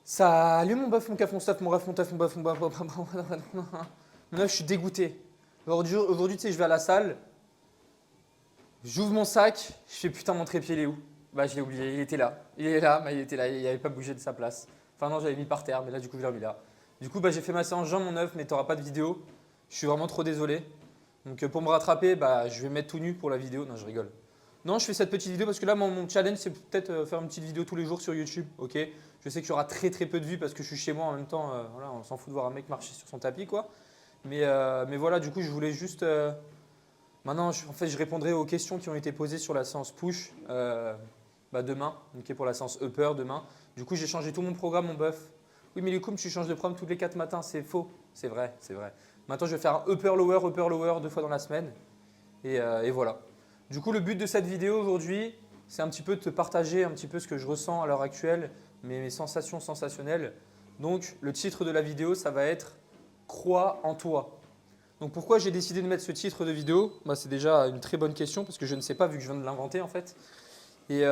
Salut mon bœuf, mon caf, mon stuff, mon ref, mon taf, mon bœuf, mon bœuf, mon œuf, je suis dégoûté. Aujourd'hui, tu sais, je vais à la salle, j'ouvre mon sac, je fais putain, mon trépied, il est où? Bah, je l'ai oublié, il était là. Il est là, mais il était là, il n'avait pas bougé de sa place. Enfin, non, j'avais mis par terre, mais là, du coup, je l'ai remis là. Du coup, bah, j'ai fait ma séance jambes, mon œuf, mais t'auras pas de vidéo. Je suis vraiment trop désolé. Donc, pour me rattraper, bah, je vais me mettre tout nu pour la vidéo. Non, je rigole. Non, je fais cette petite vidéo parce que là, mon challenge, c'est peut-être faire une petite vidéo tous les jours sur YouTube. Ok. Je sais qu'il y aura très très peu de vues parce que je suis chez moi en même temps. Voilà, on s'en fout de voir un mec marcher sur son tapis, quoi. Mais voilà, du coup, je voulais juste. Maintenant, en fait, je répondrai aux questions qui ont été posées sur la séance push demain. Ok, pour la séance upper demain. Du coup, j'ai changé tout mon programme, mon bœuf. Oui, mais les coups, tu changes de programme tous les 4 matins. C'est faux. C'est vrai, c'est vrai. Maintenant, je vais faire un upper lower 2 fois dans la semaine. Et voilà. Du coup, le but de cette vidéo aujourd'hui, c'est un petit peu de te partager un petit peu ce que je ressens à l'heure actuelle, mes sensations sensationnelles. Donc, le titre de la vidéo, ça va être « Crois en toi ». Donc, pourquoi j'ai décidé de mettre ce titre de vidéo? C'est déjà une très bonne question parce que je ne sais pas vu que je viens de l'inventer en fait. Et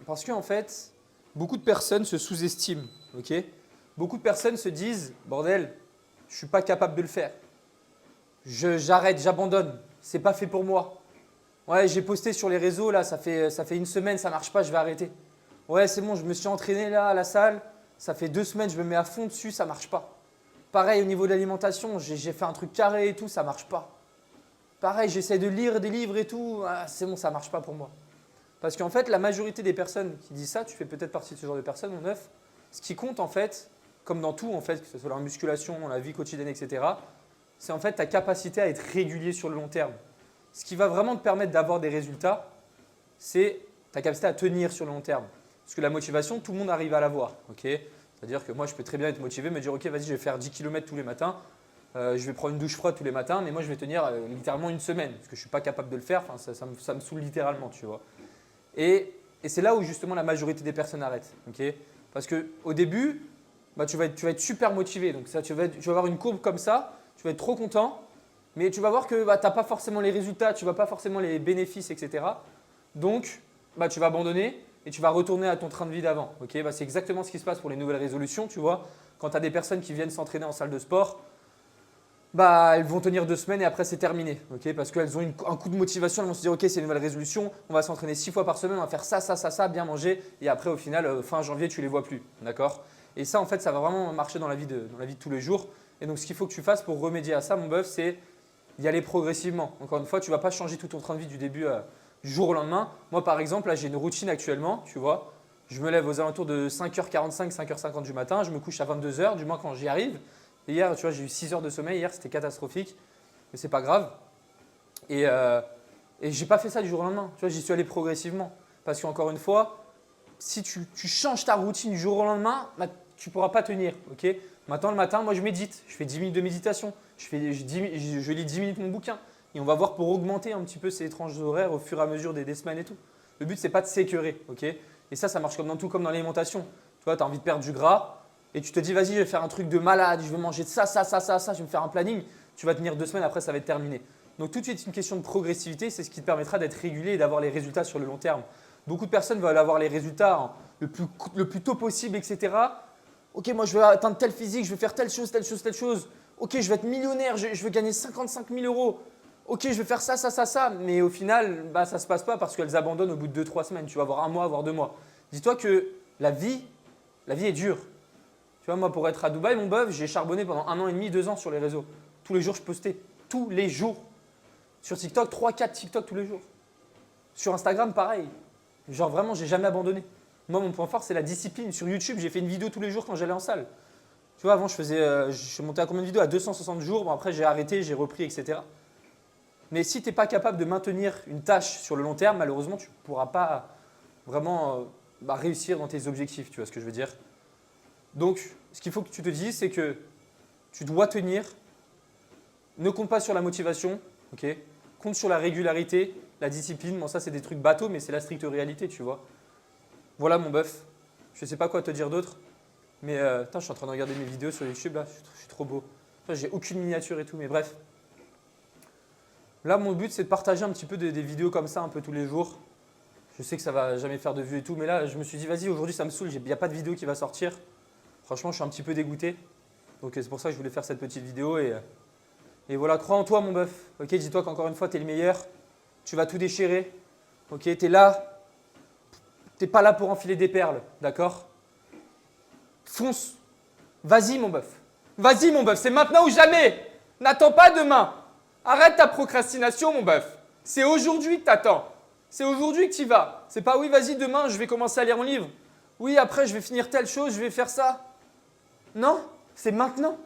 parce qu'en fait, beaucoup de personnes se sous-estiment. Okay, beaucoup de personnes se disent « Bordel, je ne suis pas capable de le faire. J'arrête, j'abandonne. C'est pas fait pour moi. Ouais, j'ai posté sur les réseaux, là, ça fait une semaine, ça marche pas, je vais arrêter. Ouais, c'est bon, je me suis entraîné là à la salle, ça fait 2 semaines, je me mets à fond dessus, ça marche pas. Pareil, au niveau de l'alimentation, j'ai fait un truc carré et tout, ça marche pas. Pareil, j'essaie de lire des livres et tout, c'est bon, ça marche pas pour moi. Parce qu'en fait, la majorité des personnes qui disent ça, tu fais peut-être partie de ce genre de personnes, mon œuf, ce qui compte en fait, comme dans tout en fait, que ce soit dans la musculation, dans la vie quotidienne, etc., c'est en fait ta capacité à être régulier sur le long terme. Ce qui va vraiment te permettre d'avoir des résultats, c'est ta capacité à tenir sur le long terme. Parce que la motivation, tout le monde arrive à l'avoir. Okay, c'est-à-dire que moi, je peux très bien être motivé, me dire « Ok, vas-y, je vais faire 10 km tous les matins, je vais prendre une douche froide tous les matins, mais moi, je vais tenir littéralement une semaine. Parce que je ne suis pas capable de le faire, ça me saoule littéralement, tu vois. » Et c'est là où justement la majorité des personnes arrêtent. Okay, parce qu'au début, tu vas être super motivé. Donc ça, tu vas avoir une courbe comme ça, tu vas être trop content. Mais tu vas voir que tu n'as pas forcément les résultats, tu ne vois pas forcément les bénéfices, etc. Donc, tu vas abandonner et tu vas retourner à ton train de vie d'avant. Okay, c'est exactement ce qui se passe pour les nouvelles résolutions. Tu vois, quand tu as des personnes qui viennent s'entraîner en salle de sport, elles vont tenir 2 semaines et après c'est terminé. Okay, parce qu'elles ont un coup de motivation, elles vont se dire « Ok, c'est une nouvelle résolution, on va s'entraîner 6 fois par semaine, on va faire ça, bien manger. » Et après, au final, fin janvier, tu ne les vois plus. D'accord? Et ça, en fait, ça va vraiment marcher dans la vie de tous les jours. Et donc, ce qu'il faut que tu fasses pour remédier à ça, mon bœuf, c'est y aller progressivement. Encore une fois, tu ne vas pas changer tout ton train de vie du début du jour au lendemain. Moi, par exemple, là, j'ai une routine actuellement, tu vois. Je me lève aux alentours de 5h45, 5h50 du matin. Je me couche à 22h, du moins quand j'y arrive. Et hier, tu vois, j'ai eu 6 heures de sommeil. Hier, c'était catastrophique, mais c'est pas grave. Et je n'ai pas fait ça du jour au lendemain. Tu vois, j'y suis allé progressivement. Parce qu'encore une fois, si tu changes ta routine du jour au lendemain, tu ne pourras pas tenir. Okay, maintenant, le matin, moi, je médite. Je fais 10 minutes de méditation. Je lis 10 minutes mon bouquin. Et on va voir pour augmenter un petit peu ces étranges horaires au fur et à mesure des semaines et tout. Le but, ce n'est pas de s'écœurer. Okay, et ça marche comme dans tout, comme dans l'alimentation. Tu vois, tu as envie de perdre du gras et tu te dis, vas-y, je vais faire un truc de malade. Je vais manger ça. Je vais me faire un planning. Tu vas tenir 2 semaines, après, ça va être terminé. Donc, tout de suite, c'est une question de progressivité. C'est ce qui te permettra d'être régulier et d'avoir les résultats sur le long terme. Beaucoup de personnes veulent avoir les résultats le plus tôt possible, etc. Ok, moi je veux atteindre tel physique, je veux faire telle chose. Ok, je vais être millionnaire, je veux gagner 55 000 euros. Ok, je vais faire ça. Mais au final, ça ne se passe pas parce qu'elles abandonnent au bout de 2-3 semaines. Tu vas avoir 1 mois, voire 2 mois. Dis-toi que la vie est dure. Tu vois, moi pour être à Dubaï, mon bœuf, j'ai charbonné pendant 1 an et demi, 2 ans sur les réseaux. Tous les jours, je postais. Tous les jours. Sur TikTok, 3-4 TikTok tous les jours. Sur Instagram, pareil. Genre vraiment, j'ai jamais abandonné. Moi, mon point fort, c'est la discipline. Sur YouTube, j'ai fait une vidéo tous les jours quand j'allais en salle. Tu vois, avant, je suis monté à combien de vidéos? À 260 jours. Bon, après, j'ai arrêté, j'ai repris, etc. Mais si tu n'es pas capable de maintenir une tâche sur le long terme, malheureusement, tu ne pourras pas vraiment réussir dans tes objectifs. Tu vois ce que je veux dire? Donc, ce qu'il faut que tu te dises, c'est que tu dois tenir. Ne compte pas sur la motivation. Okay, compte sur la régularité, la discipline. Bon, ça, c'est des trucs bateaux, mais c'est la stricte réalité, tu vois. Voilà mon bœuf. Je ne sais pas quoi te dire d'autre. Mais je suis en train de regarder mes vidéos sur YouTube là, je suis trop beau. J'ai aucune miniature et tout, mais bref. Là, mon but, c'est de partager un petit peu des vidéos comme ça un peu tous les jours. Je sais que ça ne va jamais faire de vues et tout, mais là, je me suis dit, vas-y, aujourd'hui, ça me saoule, il n'y a pas de vidéo qui va sortir. Franchement, je suis un petit peu dégoûté. Donc c'est pour ça que je voulais faire cette petite vidéo. Et voilà, crois en toi mon bœuf. Ok, dis-toi qu'encore une fois, tu es le meilleur. Tu vas tout déchirer. Ok, tu es là. Tu n'es pas là pour enfiler des perles. D'accord? Fonce. Vas-y mon bœuf. Vas-y mon bœuf, c'est maintenant ou jamais. N'attends pas demain. Arrête ta procrastination mon bœuf. C'est aujourd'hui que tu attends. C'est aujourd'hui que tu y vas. C'est pas oui, vas-y, demain, je vais commencer à lire mon livre. Oui, après, je vais finir telle chose, je vais faire ça. Non, c'est maintenant.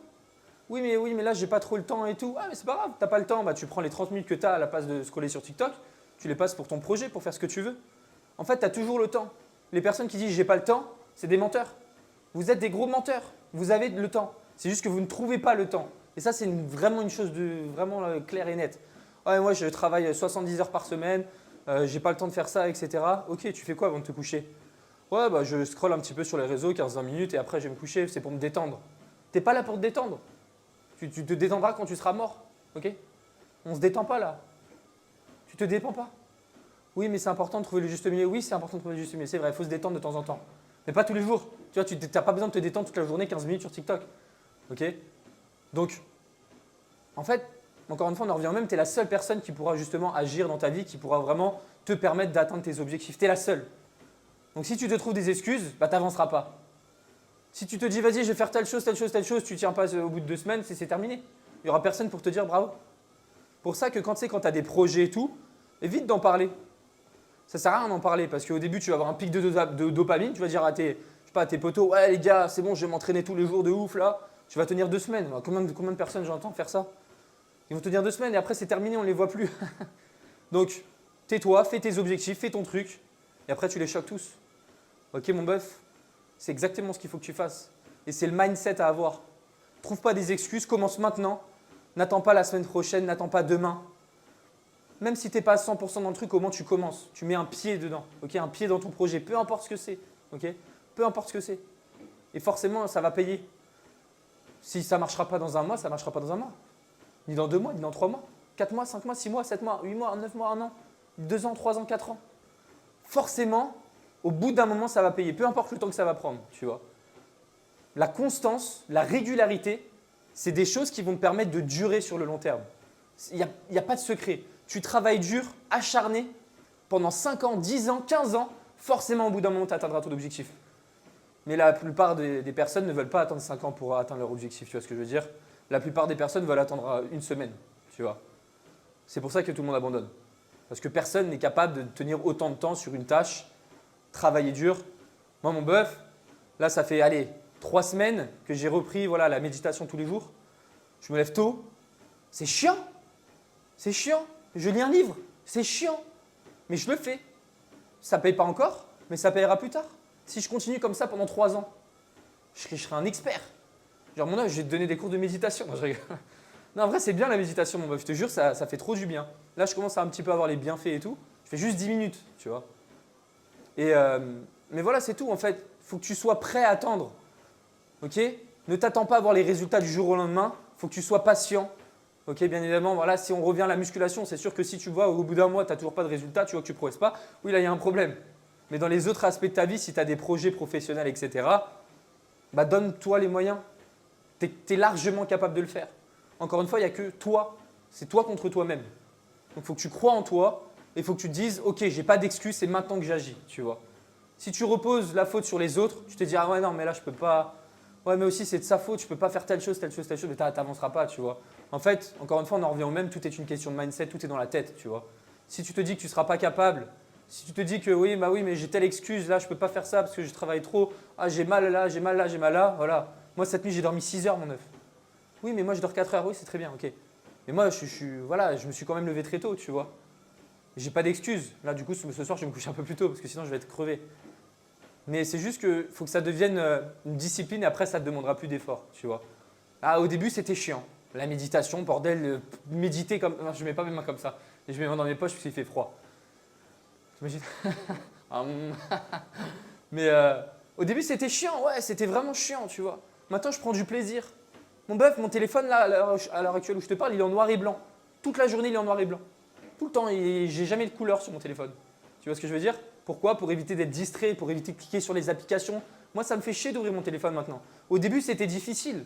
Oui, mais là, j'ai pas trop le temps et tout. Ah, mais c'est pas grave, t'as pas le temps. Bah, tu prends les 30 minutes que tu as à la place de scroller sur TikTok, tu les passes pour ton projet, pour faire ce que tu veux. En fait, tu as toujours le temps. Les personnes qui disent j'ai pas le temps, c'est des menteurs. Vous êtes des gros menteurs. Vous avez le temps. C'est juste que vous ne trouvez pas le temps. Et ça, c'est vraiment une chose vraiment claire et nette. Ouais, moi, je travaille 70 heures par semaine, j'ai pas le temps de faire ça, etc. Ok, tu fais quoi avant de te coucher? Ouais, bah, je scrolle un petit peu sur les réseaux, 15-20 minutes, et après, je vais me coucher. C'est pour me détendre. T'es pas là pour te détendre. Tu te détendras quand tu seras mort. Ok? On ne se détend pas là. Tu te dépends pas. Oui, mais c'est important de trouver le juste milieu. Oui, c'est important de trouver le juste milieu. C'est vrai, il faut se détendre de temps en temps. Mais pas tous les jours. Tu vois, tu n'as pas besoin de te détendre toute la journée, 15 minutes sur TikTok. Ok? Donc, en fait, encore une fois, on en revient au même. Tu es la seule personne qui pourra justement agir dans ta vie, qui pourra vraiment te permettre d'atteindre tes objectifs. Tu es la seule. Donc, si tu te trouves des excuses, bah, tu n'avanceras pas. Si tu te dis, vas-y, je vais faire telle chose, telle chose, telle chose, tu ne tiens pas au bout de 2 semaines, c'est terminé. Il n'y aura personne pour te dire bravo. Pour ça que quand tu as des projets et tout, évite d'en parler. Ça ne sert à rien d'en parler parce qu'au début, tu vas avoir un pic de dopamine. Tu vas dire à tes potos, ouais les gars, c'est bon, je vais m'entraîner tous les jours de ouf là. Tu vas tenir 2 semaines. Combien de personnes j'entends faire ça? Ils vont tenir 2 semaines et après c'est terminé, on ne les voit plus. Donc, tais-toi, fais tes objectifs, fais ton truc et après tu les choques tous. Ok mon bœuf? C'est exactement ce qu'il faut que tu fasses. Et c'est le mindset à avoir. Trouve pas des excuses, commence maintenant. N'attends pas la semaine prochaine, n'attends pas demain. Même si tu n'es pas à 100% dans le truc, au moins tu commences. Tu mets un pied dedans, okay? Un pied dans ton projet, peu importe ce que c'est. Okay? Peu importe ce que c'est. Et forcément, ça va payer. Si ça ne marchera pas dans un mois, ça ne marchera pas dans un mois. Ni dans 2 mois, ni dans 3 mois. 4 mois, 5 mois, 6 mois, 7 mois, 8 mois, 9 mois, 1 an. 2 ans, 3 ans, 4 ans. Forcément, au bout d'un moment, ça va payer. Peu importe le temps que ça va prendre, tu vois. La constance, la régularité, c'est des choses qui vont te permettre de durer sur le long terme. Il n'y a pas de secret. Tu travailles dur, acharné, pendant 5 ans, 10 ans, 15 ans, forcément au bout d'un moment, tu atteindras ton objectif. Mais la plupart des personnes ne veulent pas attendre 5 ans pour atteindre leur objectif, tu vois ce que je veux dire? La plupart des personnes veulent attendre 1 semaine, tu vois. C'est pour ça que tout le monde abandonne. Parce que personne n'est capable de tenir autant de temps sur une tâche, travailler dur. Moi, mon bœuf, là, ça fait, allez, 3 semaines que j'ai repris voilà, la méditation tous les jours. Je me lève tôt. C'est chiant. C'est chiant. Je lis un livre. C'est chiant. Mais je le fais. Ça ne paye pas encore, mais ça payera plus tard. Si je continue comme ça pendant 3 ans, je serai un expert. Genre, mon âge, je vais te donner des cours de méditation. Non, je rigole. Non, en vrai, c'est bien la méditation, mon bœuf. Je te jure, ça fait trop du bien. Là, je commence à un petit peu avoir les bienfaits et tout. Je fais juste 10 minutes, tu vois. Mais voilà, c'est tout. En fait, il faut que tu sois prêt à attendre. Ok? Ne t'attends pas à voir les résultats du jour au lendemain. Il faut que tu sois patient. Ok, bien évidemment, voilà, si on revient à la musculation, c'est sûr que si tu vois au bout d'un mois, tu n'as toujours pas de résultat, tu vois que tu ne progresses pas, oui, là, il y a un problème. Mais dans les autres aspects de ta vie, si tu as des projets professionnels, etc., bah, donne-toi les moyens. Tu es largement capable de le faire. Encore une fois, il n'y a que toi. C'est toi contre toi-même. Donc, il faut que tu crois en toi et il faut que tu te dises, ok, je n'ai pas d'excuse, c'est maintenant que j'agis, tu vois. Si tu reposes la faute sur les autres, tu te dis, ah ouais, non, mais là, je ne peux pas. Ouais, mais aussi, c'est de sa faute, je ne peux pas faire telle chose, telle chose, telle chose, mais tu n'avanceras pas, tu vois. En fait, encore une fois, on en revient au même, tout est une question de mindset, tout est dans la tête, tu vois. Si tu te dis que tu ne seras pas capable, si tu te dis que oui, bah oui, mais j'ai telle excuse, là, je ne peux pas faire ça parce que je travaille trop, ah, j'ai mal là, j'ai mal là, j'ai mal là, voilà. Moi, cette nuit, j'ai dormi 6 heures, mon œuf. Oui, mais moi, je dors 4 heures, oui, c'est très bien, ok. Mais moi, voilà, je me suis quand même levé très tôt, tu vois. J'ai pas d'excuse. Là, du coup, ce soir, je vais me coucher un peu plus tôt parce que sinon, je vais être crevé. Mais c'est juste qu'il faut que ça devienne une discipline et après, ça ne te demandera plus d'effort, tu vois. Ah, au début, c'était chiant. La méditation, bordel, méditer comme… Non, je ne mets pas mes mains comme ça. Et je mets mes mains dans mes poches parce qu'il fait froid. T'imagines? Mais au début, c'était chiant. Ouais, c'était vraiment chiant, tu vois. Maintenant, je prends du plaisir. Mon bœuf, mon téléphone, là, à l'heure actuelle où je te parle, il est en noir et blanc. Toute la journée, il est en noir et blanc. Tout le temps, j'ai jamais de couleur sur mon téléphone. Tu vois ce que je veux dire? Pourquoi? Pour éviter d'être distrait, pour éviter de cliquer sur les applications, Moi, ça me fait chier d'ouvrir mon téléphone maintenant. Au début, c'était difficile.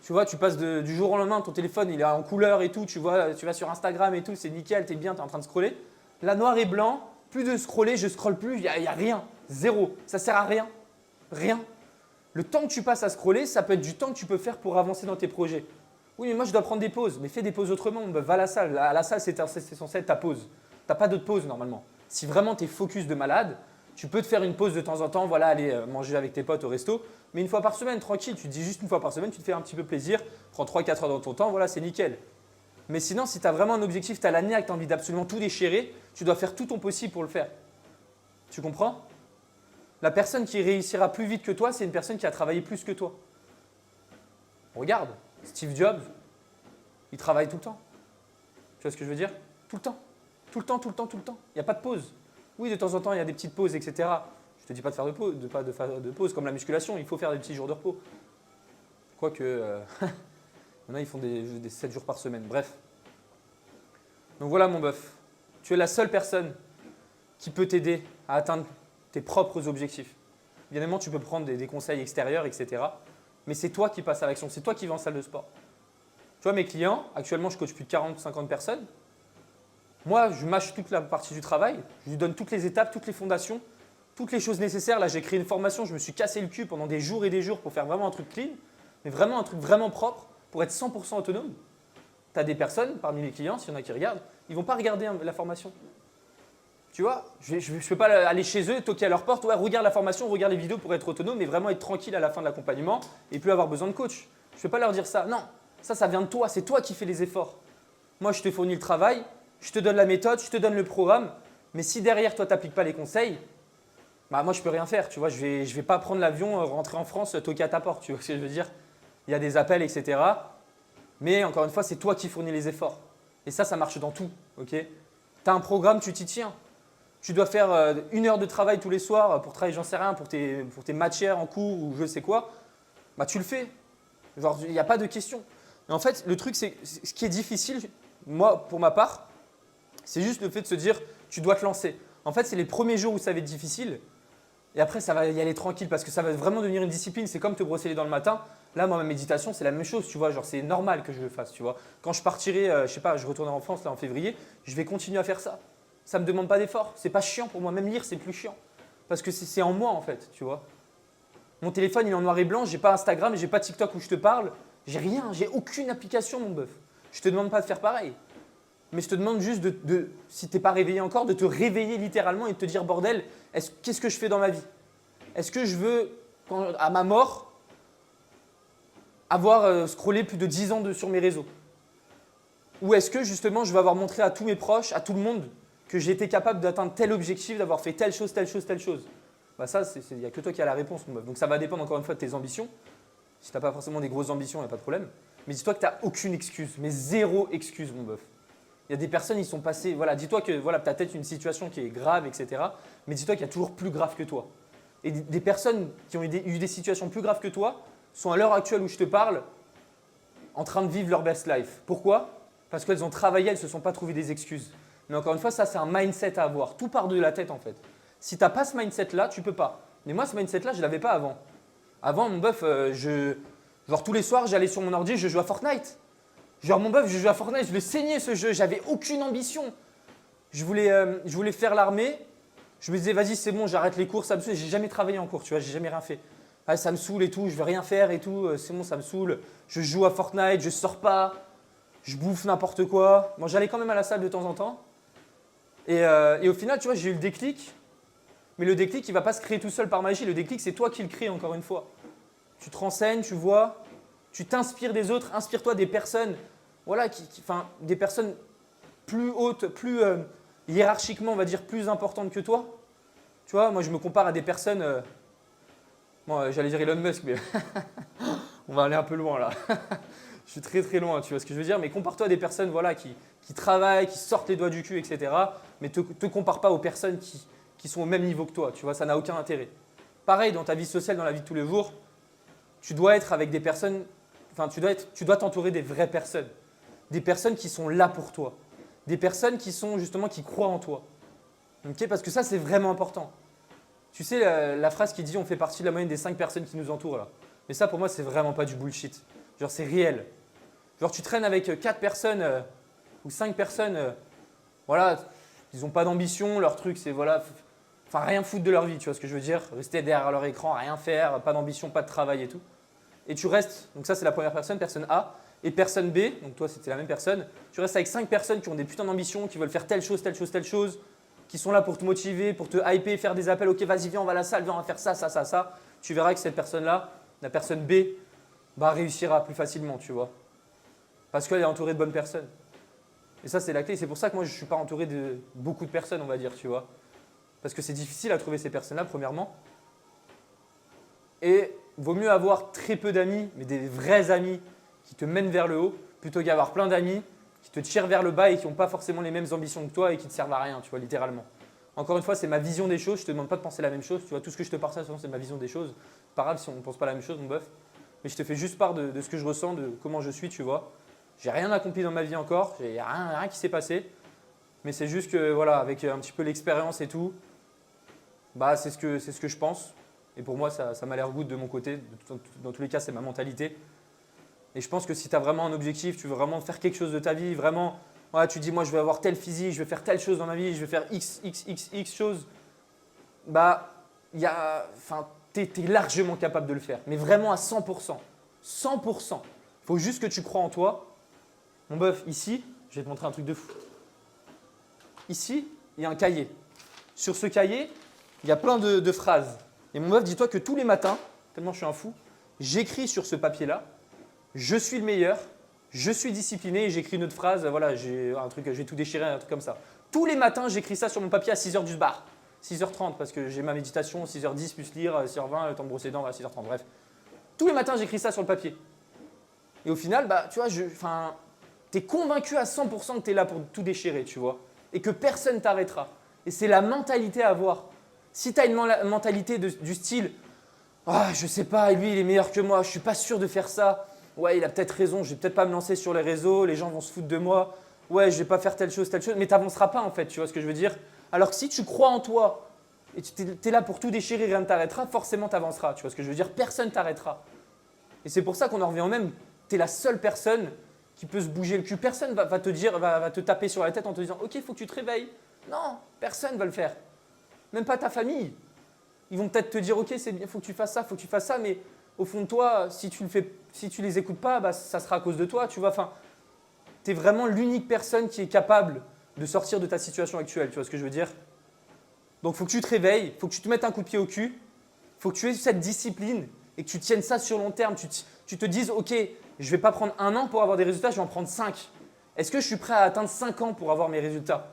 Tu vois, tu passes du jour au lendemain, ton téléphone, il est en couleur et tout. Tu vois, tu vas sur Instagram et tout, c'est nickel, t'es bien, t'es en train de scroller. Là, noir et blanc, plus de scroller, je scrolle plus, il y a rien. Zéro. Ça sert à rien. Rien. Le temps que tu passes à scroller, ça peut être du temps que tu peux faire pour avancer dans tes projets. Oui, mais moi, je dois prendre des pauses. Mais fais des pauses autrement. Bah, va à la salle. À la salle, c'est censé être ta pause. Tu n'as pas d'autre pause normalement. Si vraiment tu es focus de malade, tu peux te faire une pause de temps en temps, voilà, aller manger avec tes potes au resto. Mais une fois par semaine, tranquille. Tu te dis juste une fois par semaine, tu te fais un petit peu plaisir. Prends 3-4 heures dans ton temps, voilà, c'est nickel. Mais sinon, si tu as vraiment un objectif, tu as la niaque, tu as envie d'absolument tout déchirer, tu dois faire tout ton possible pour le faire. Tu comprends? La personne qui réussira plus vite que toi, c'est une personne qui a travaillé plus que toi. Regarde, Steve Jobs, il travaille tout le temps. Tu vois ce que je veux dire? Tout le temps. Tout le temps, tout le temps, tout le temps. Il n'y a pas de pause. Oui, de temps en temps, il y a des petites pauses, etc. Je ne te dis pas de faire de pause, pas de faire de pause comme la musculation. Il faut faire des petits jours de repos. Quoique, il y en a, ils font des 7 jours par semaine. Bref. Donc voilà, mon bœuf. Tu es la seule personne qui peut t'aider à atteindre tes propres objectifs. Bien évidemment, tu peux prendre des conseils extérieurs, etc. Mais c'est toi qui passes à l'action. C'est toi qui vas en salle de sport. Tu vois, mes clients, actuellement, je coach plus de 40-50 personnes. Moi, je mâche toute la partie du travail. Je lui donne toutes les étapes, toutes les fondations, toutes les choses nécessaires. Là, j'ai créé une formation. Je me suis cassé le cul pendant des jours et des jours pour faire vraiment un truc clean, mais vraiment un truc vraiment propre pour être 100% autonome. Tu as des personnes parmi mes clients, s'il y en a qui regardent, ils ne vont pas regarder la formation. Tu vois, je ne peux pas aller chez eux, toquer à leur porte, ouais, regarde la formation, regarde les vidéos pour être autonome, mais vraiment être tranquille à la fin de l'accompagnement et plus avoir besoin de coach. Je ne peux pas leur dire ça. Non, ça vient de toi, c'est toi qui fais les efforts. Moi, je te fournis le travail, je te donne la méthode, je te donne le programme, mais si derrière, toi, tu n'appliques pas les conseils, bah, moi, je ne peux rien faire. Tu vois, je vais pas prendre l'avion, rentrer en France, toquer à ta porte. Tu vois ce que je veux dire? Il y a des appels, etc. Mais encore une fois, c'est toi qui fournis les efforts. Et ça marche dans tout. Okay, tu as un programme, tu t'y tiens. Tu dois faire 1 heure de travail tous les soirs pour travailler, j'en sais rien, pour tes matières en cours ou je sais quoi, bah tu le fais. Genre, il n'y a pas de question. Et en fait, le truc, c'est ce qui est difficile, moi, pour ma part, c'est juste le fait de se dire, tu dois te lancer. En fait, c'est les premiers jours où ça va être difficile. Et après, ça va y aller tranquille parce que ça va vraiment devenir une discipline. C'est comme te brosser les dents le matin. Là, moi, ma méditation, c'est la même chose, tu vois. Genre, c'est normal que je le fasse, tu vois. Quand je partirai, je sais pas, je retournerai en France là en février, je vais continuer à faire ça. Ça ne me demande pas d'effort. C'est pas chiant pour moi. Même lire, c'est plus chiant. Parce que c'est en moi, en fait, tu vois. Mon téléphone, il est en noir et blanc. J'ai pas Instagram, j'ai pas TikTok où je te parle. J'ai rien. J'ai aucune application, mon bœuf. Je te demande pas de faire pareil. Mais je te demande juste si tu n'es pas réveillé encore, de te réveiller littéralement et de te dire, bordel, qu'est-ce que je fais dans ma vie? Est-ce que je veux, à ma mort, avoir scrollé plus de 10 ans sur mes réseaux? Ou est-ce que justement, je vais avoir montré à tous mes proches, à tout le monde, que j'ai été capable d'atteindre tel objectif, d'avoir fait telle chose, telle chose, telle chose? Bah ça, il n'y a que toi qui as la réponse, mon meuf. Donc ça va dépendre encore une fois de tes ambitions. Si tu n'as pas forcément des grosses ambitions, il n'y a pas de problème. Mais dis-toi que tu n'as aucune excuse, mais zéro excuse, mon bœuf. Il y a des personnes, ils sont passés, voilà, dis-toi que voilà, tu as peut-être une situation qui est grave, etc. Mais dis-toi qu'il y a toujours plus grave que toi. Et des personnes qui ont eu des situations plus graves que toi sont à l'heure actuelle où je te parle en train de vivre leur best life. Pourquoi? Parce qu'elles ont travaillé, elles ne se sont pas trouvées des excuses. Mais encore une fois, ça, c'est un mindset à avoir. Tout part de la tête, en fait. Si tu n'as pas ce mindset-là, tu ne peux pas. Mais moi, ce mindset-là, je ne l'avais pas avant. Avant, mon bœuf, genre tous les soirs, j'allais sur mon ordi, je jouais à Fortnite. Genre mon bœuf, je jouais à Fortnite, je le saignais ce jeu, j'avais aucune ambition. Je voulais faire l'armée, je me disais vas-y c'est bon, j'arrête les cours, ça me saoule. J'ai jamais travaillé en cours, tu vois, j'ai jamais rien fait. Ah, ça me saoule et tout, je veux rien faire et tout, c'est bon, ça me saoule. Je joue à Fortnite, je sors pas, je bouffe n'importe quoi. Bon, j'allais quand même à la salle de temps en temps. Et au final, tu vois, j'ai eu le déclic. Mais le déclic, il ne va pas se créer tout seul par magie. Le déclic, c'est toi qui le crée encore une fois. Tu te renseignes, tu vois, tu t'inspires des autres, inspire-toi des personnes, voilà, des personnes plus hautes, plus hiérarchiquement, on va dire, plus importantes que toi. Tu vois, moi, je me compare à des personnes, bon, j'allais dire Elon Musk, mais on va aller un peu loin là. Je suis très très loin, tu vois ce que je veux dire, mais compare-toi à des personnes voilà, qui travaillent, qui sortent les doigts du cul, etc. Mais te compare pas aux personnes qui sont au même niveau que toi, tu vois, ça n'a aucun intérêt. Pareil, dans ta vie sociale, dans la vie de tous les jours, tu dois être avec des personnes, enfin tu dois t'entourer des vraies personnes. Des personnes qui sont là pour toi. Des personnes qui sont justement, qui croient en toi. Okay, parce que ça, c'est vraiment important. Tu sais, la phrase qui dit on fait partie de la moyenne des 5 personnes qui nous entourent là. Mais ça, pour moi, c'est vraiment pas du bullshit. Genre, c'est réel. Genre, tu traînes avec 4 personnes ou 5 personnes, voilà, ils n'ont pas d'ambition, leur truc, c'est voilà, enfin, rien foutre de leur vie, tu vois ce que je veux dire? Rester derrière leur écran, rien faire, pas d'ambition, pas de travail et tout. Et tu restes, donc ça, c'est la première personne, personne A. Et personne B, donc toi, c'était la même personne. Tu restes avec 5 personnes qui ont des putains d'ambition, qui veulent faire telle chose, telle chose, telle chose, qui sont là pour te motiver, pour te hyper, faire des appels. Ok, vas-y, viens, on va à la salle, viens, on va faire ça, ça, ça, ça. Tu verras que cette personne-là, la personne B, bah, réussira plus facilement, tu vois. Parce qu'elle est entourée de bonnes personnes. Et ça, c'est la clé. C'est pour ça que moi, je ne suis pas entouré de beaucoup de personnes, on va dire, tu vois. Parce que c'est difficile à trouver ces personnes-là, premièrement. Et vaut mieux avoir très peu d'amis, mais des vrais amis qui te mènent vers le haut, plutôt qu'avoir plein d'amis qui te tirent vers le bas et qui n'ont pas forcément les mêmes ambitions que toi et qui te servent à rien, tu vois, littéralement. Encore une fois, c'est ma vision des choses. Je ne te demande pas de penser la même chose. Tu vois, tout ce que je te partage, c'est ma vision des choses. C'est pas grave si on ne pense pas la même chose, mon bœuf. Mais je te fais juste part de ce que je ressens, de comment je suis, tu vois. J'ai rien accompli dans ma vie encore. Il n'y a rien qui s'est passé. Mais c'est juste que, voilà, avec un petit peu l'expérience et tout, bah, c'est ce que je pense. Et pour moi, ça m'a l'air good de mon côté. Dans tous les cas, c'est ma mentalité. Et je pense que si tu as vraiment un objectif, tu veux vraiment faire quelque chose de ta vie, vraiment, voilà, tu dis moi je veux avoir tel physique, je vais faire telle chose dans ma vie, je vais faire X choses, bah, tu es largement capable de le faire. Mais vraiment à 100%. 100%. Il faut juste que tu crois en toi. Mon bœuf, ici, je vais te montrer un truc de fou. Ici, il y a un cahier. Sur ce cahier, il y a plein de phrases. Et mon bœuf, dis-toi que tous les matins, tellement je suis un fou, j'écris sur ce papier-là. Je suis le meilleur, je suis discipliné et j'écris une autre phrase, voilà, j'ai un truc, je vais tout déchirer, un truc comme ça. Tous les matins, j'écris ça sur mon papier à 6h du bar. 6h30 parce que j'ai ma méditation, 6h10 plus lire, 6h20, le temps de brosser les dents, à 6h30, bref. Tous les matins, j'écris ça sur le papier. Et au final, bah, tu vois, tu es convaincu à 100% que tu es là pour tout déchirer, tu vois, et que personne t'arrêtera. Et c'est la mentalité à avoir. Si tu as une mentalité du style « Ah, je sais pas, lui, il est meilleur que moi, je suis pas sûr de faire ça. » Ouais, il a peut-être raison, je vais peut-être pas me lancer sur les réseaux, les gens vont se foutre de moi. Ouais, je vais pas faire telle chose, mais tu n'avanceras pas en fait, tu vois ce que je veux dire? Alors que si tu crois en toi et tu es là pour tout déchirer, rien ne t'arrêtera, forcément tu avanceras, tu vois ce que je veux dire? Personne ne t'arrêtera. Et c'est pour ça qu'on en revient au même, tu es la seule personne qui peut se bouger le cul. Personne va te dire, va te taper sur la tête en te disant « Ok, il faut que tu te réveilles. » Non, personne ne va le faire. Même pas ta famille. Ils vont peut-être te dire « Ok, c'est bien, il faut que tu fasses ça, il faut que tu fasses ça, mais… » Au fond de toi, si tu les écoutes pas, bah, ça sera à cause de toi. Tu vois, enfin, tu es vraiment l'unique personne qui est capable de sortir de ta situation actuelle. Tu vois ce que je veux dire? Donc, il faut que tu te réveilles, il faut que tu te mettes un coup de pied au cul, il faut que tu aies cette discipline et que tu tiennes ça sur long terme. Tu te dises, ok, je ne vais pas prendre 1 an pour avoir des résultats, je vais en prendre 5. Est-ce que je suis prêt à atteindre 5 ans pour avoir mes résultats?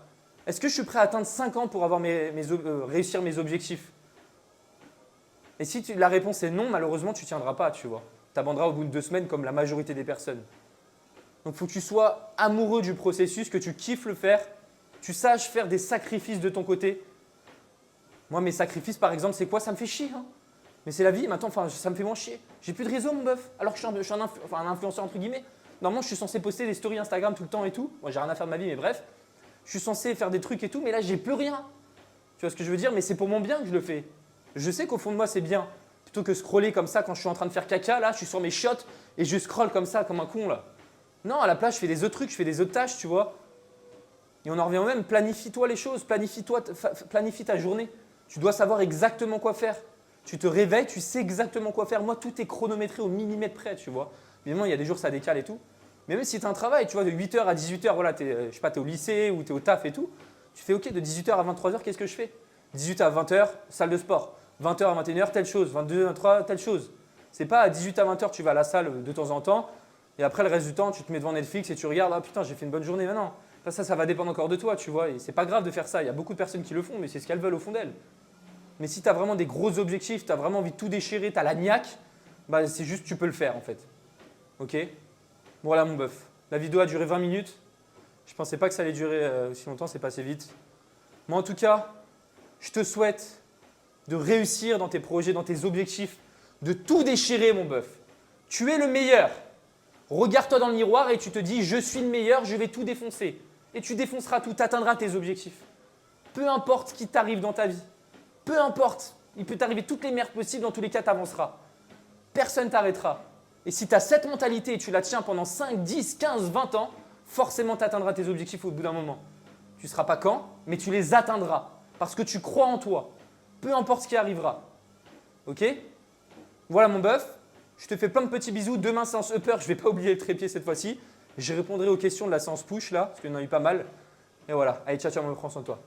Est-ce que je suis prêt à atteindre 5 ans pour avoir réussir mes objectifs? Et si la réponse est non, malheureusement, tu ne tiendras pas, tu vois. Tu abandonneras au bout de 2 semaines comme la majorité des personnes. Donc, il faut que tu sois amoureux du processus, que tu kiffes le faire, tu saches faire des sacrifices de ton côté. Moi, mes sacrifices, par exemple, c'est quoi? Ça me fait chier. Hein. Mais c'est la vie, maintenant, ça me fait moins chier. J'ai plus de réseau, mon bœuf, alors que je suis un influenceur, entre guillemets. Normalement, je suis censé poster des stories Instagram tout le temps et tout. Moi, j'ai rien à faire de ma vie, mais bref. Je suis censé faire des trucs et tout, mais là, j'ai plus rien. Tu vois ce que je veux dire? Mais c'est pour mon bien que je le fais. Je sais qu'au fond de moi, c'est bien. Plutôt que scroller comme ça quand je suis en train de faire caca, là, je suis sur mes shots et je scrolle comme ça, comme un con, là. Non, à la place, je fais des autres trucs, je fais des autres tâches, tu vois. Et on en revient au même, planifie-toi les choses, planifie ta journée. Tu dois savoir exactement quoi faire. Tu te réveilles, tu sais exactement quoi faire. Moi, tout est chronométré au millimètre près, tu vois. Évidemment, il y a des jours, ça décale et tout. Mais même si tu as un travail, tu vois, de 8h à 18h, voilà, tu es au lycée ou tu es au taf et tout, tu fais OK, de 18h à 23h, qu'est-ce que je fais? 18h à 20h, salle de sport. 20h à 21h, telle chose. 22h à 23h, telle chose. C'est pas à 18h à 20h, tu vas à la salle de temps en temps et après le reste du temps, tu te mets devant Netflix et tu regardes, ah putain, j'ai fait une bonne journée maintenant. Ça va dépendre encore de toi, tu vois. Et c'est pas grave de faire ça. Il y a beaucoup de personnes qui le font, mais c'est ce qu'elles veulent au fond d'elles. Mais si tu as vraiment des gros objectifs, tu as vraiment envie de tout déchirer, tu as la niaque, bah, c'est juste tu peux le faire en fait. Ok? Voilà mon bœuf. La vidéo a duré 20 minutes. Je ne pensais pas que ça allait durer aussi longtemps, c'est passé vite. Mais en tout cas, je te souhaite de réussir dans tes projets, dans tes objectifs, de tout déchirer mon bœuf. Tu es le meilleur. Regarde-toi dans le miroir et tu te dis « je suis le meilleur, je vais tout défoncer ». Et tu défonceras tout, tu atteindras tes objectifs. Peu importe ce qui t'arrive dans ta vie. Peu importe, Il peut t'arriver toutes les merdes possibles, dans tous les cas, tu avanceras. Personne t'arrêtera. Et si tu as cette mentalité et tu la tiens pendant 5, 10, 15, 20 ans, forcément tu atteindras tes objectifs au bout d'un moment. Tu ne seras pas quand, mais tu les atteindras. Parce que tu crois en toi. Peu importe ce qui arrivera. Ok? Voilà mon bœuf. Je te fais plein de petits bisous. Demain, séance upper. Je ne vais pas oublier le trépied cette fois-ci. Je répondrai aux questions de la séance push là, parce qu'il y en a eu pas mal. Et voilà. Allez, ciao, ciao, mon bœuf, prends soin de toi.